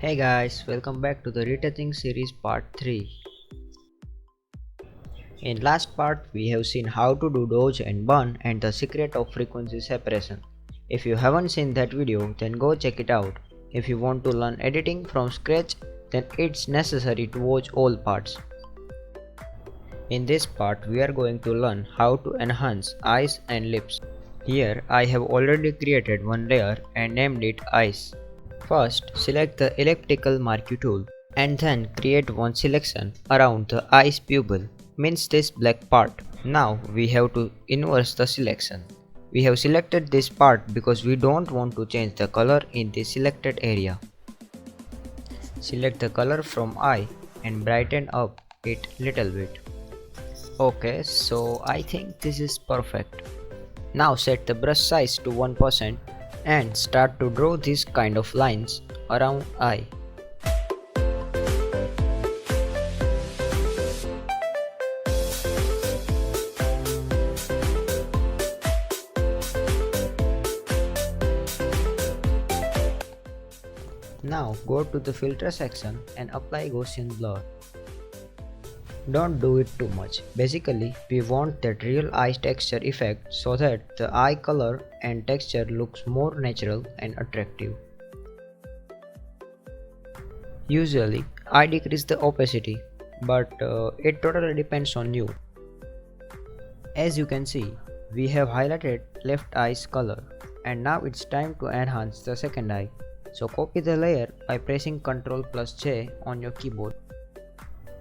Hey guys, welcome back to the retouching series part 3. In last part we have seen how to do dodge and burn and the secret of frequency separation. If you haven't seen that video then go check it out. If you want to learn editing from scratch then it's necessary to watch all parts. In this part we are going to learn how to enhance eyes and lips. Here I have already created one layer and named it eyes. First, select the elliptical marquee tool and then create one selection around the eyes pupil, means this black part. Now we have to inverse the selection. We have selected this part because we don't want to change the color in the selected area. Select the color from eye and brighten up it little bit. Okay, so I think this is perfect. Now set the brush size to 1% and start to draw these kind of lines around eye. Now go to the filter section and apply Gaussian blur. Don't do it too much. Basically, we want that real eye texture effect so that the eye color and texture looks more natural and attractive. Usually, I decrease the opacity, but it totally depends on you. As you can see, we have highlighted left eye's color, and now it's time to enhance the second eye. So copy the layer by pressing Ctrl+J on your keyboard.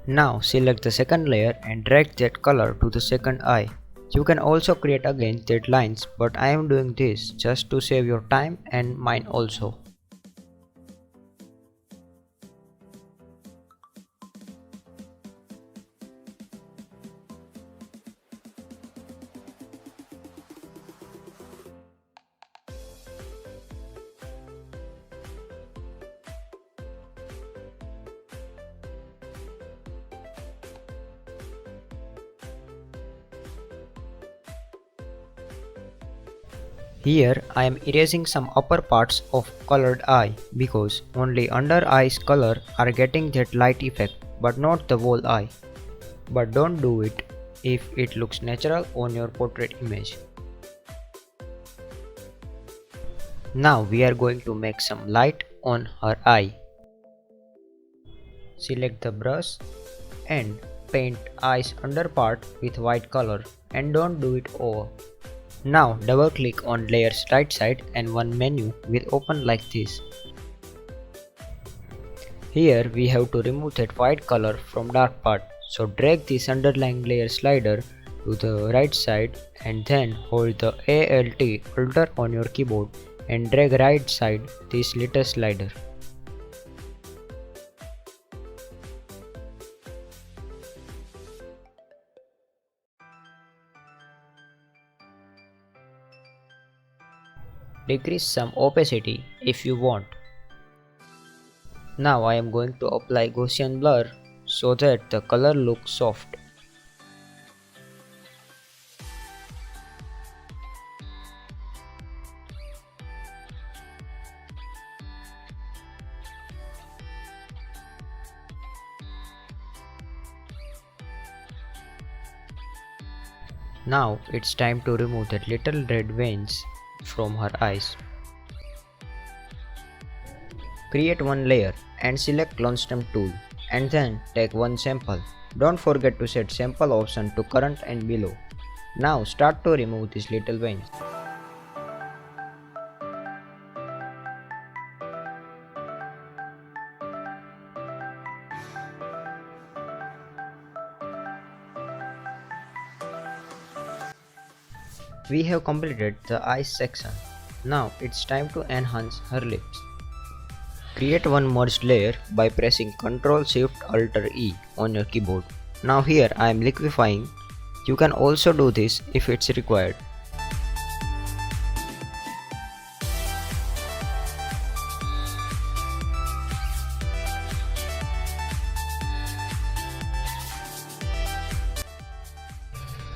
Now select the second layer and drag that color to the second eye. You can also create again that lines, but I am doing this just to save your time and mine also. Here I am erasing some upper parts of colored eye because only under eye's color are getting that light effect but not the whole eye. But don't do it if it looks natural on your portrait image. Now we are going to make some light on her eye. Select the brush and paint eye's under part with white color and don't do it over. Now double click on layer's right side and one menu will open like this. Here we have to remove that white color from dark part, so drag this underlying layer slider to the right side and then hold the Alt on your keyboard and drag right side this little slider. Decrease some opacity if you want. Now I am going to apply Gaussian blur so that the color looks soft. Now it's time to remove that little red veins from her eyes. Create one layer and select clone stamp tool and then take one sample. Don't forget to set sample option to current and below. Now start to remove these little veins. We have completed the eyes section. Now it's time to enhance her lips. Create one merged layer by pressing Ctrl+Shift+Alt+E on your keyboard. Now here I am liquefying. You can also do this if it's required.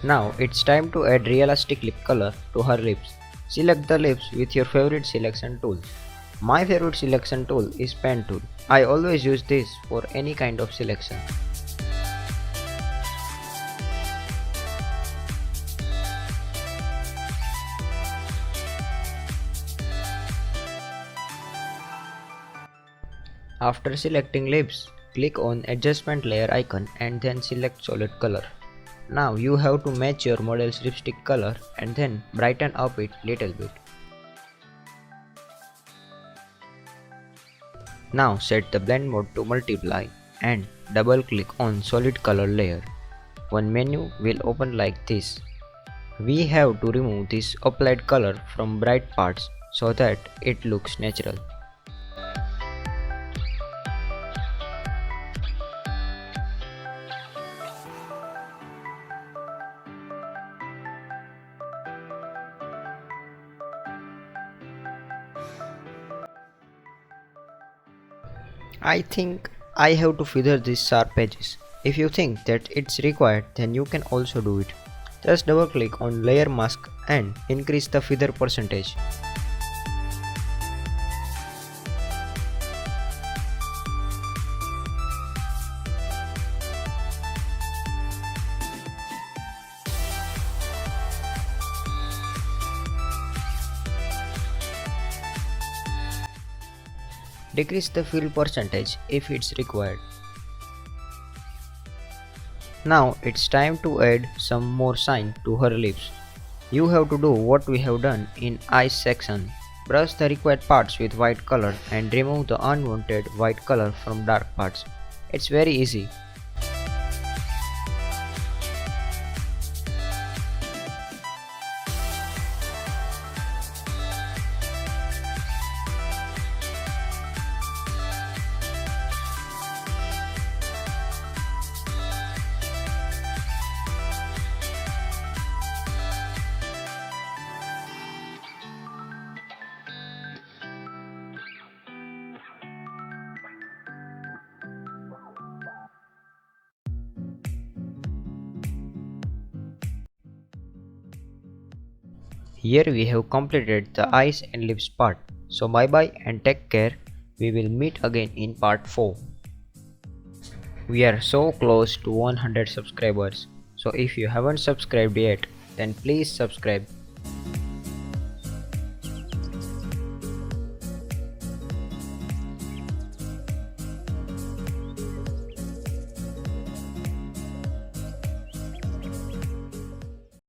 Now it's time to add realistic lip color to her lips. Select the lips with your favorite selection tool. My favorite selection tool is pen tool. I always use this for any kind of selection. After selecting lips, click on adjustment layer icon and then select solid color. Now you have to match your model's lipstick color and then brighten up it little bit. Now set the blend mode to multiply and double click on solid color layer. One menu will open like this. We have to remove this applied color from bright parts so that it looks natural. I think I have to feather these sharp edges. If you think that it's required, then you can also do it. Just double click on layer mask and increase the feather percentage. Decrease the fill percentage if it's required. Now it's time to add some more shine to her lips. You have to do what we have done in eyes section. Brush the required parts with white color and remove the unwanted white color from dark parts. It's very easy. Here we have completed the eyes and lips part. So bye bye and take care. We will meet again in part 4. We are so close to 100 subscribers. So if you haven't subscribed yet, then please subscribe